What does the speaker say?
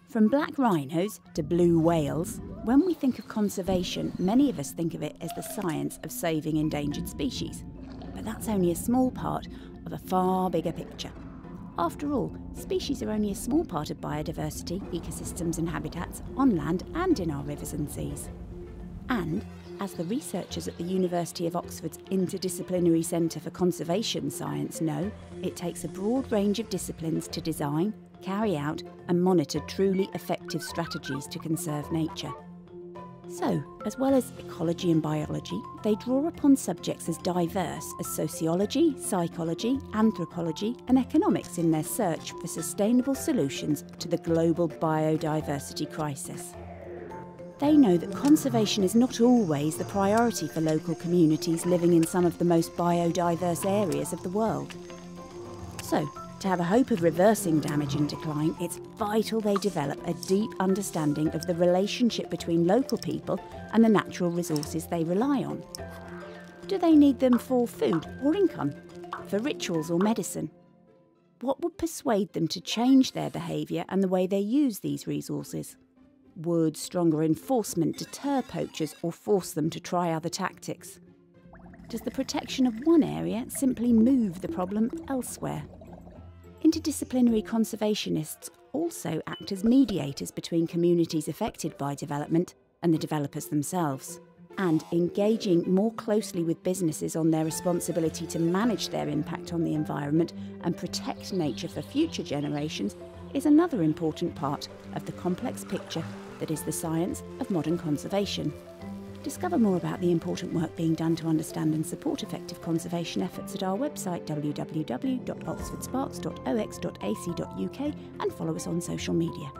From black rhinos to blue whales, when we think of conservation, many of us think of it as the science of saving endangered species. But that's only a small part of a far bigger picture. After all, species are only a small part of biodiversity, ecosystems and habitats on land and in our rivers and seas. And, as the researchers at the University of Oxford's Interdisciplinary Centre for Conservation Science know, it takes a broad range of disciplines to design, carry out and monitor truly effective strategies to conserve nature. So, as well as ecology and biology, they draw upon subjects as diverse as sociology, psychology, anthropology and economics in their search for sustainable solutions to the global biodiversity crisis. They know that conservation is not always the priority for local communities living in some of the most biodiverse areas of the world. So, to have a hope of reversing damage and decline, it's vital they develop a deep understanding of the relationship between local people and the natural resources they rely on. Do they need them for food or income? For rituals or medicine? What would persuade them to change their behaviour and the way they use these resources? Would stronger enforcement deter poachers or force them to try other tactics? Does the protection of one area simply move the problem elsewhere? Interdisciplinary conservationists also act as mediators between communities affected by development and the developers themselves. And engaging more closely with businesses on their responsibility to manage their impact on the environment and protect nature for future generations is another important part of the complex picture that is the science of modern conservation. Discover more about the important work being done to understand and support effective conservation efforts at our website www.oxfordsparks.ox.ac.uk and follow us on social media.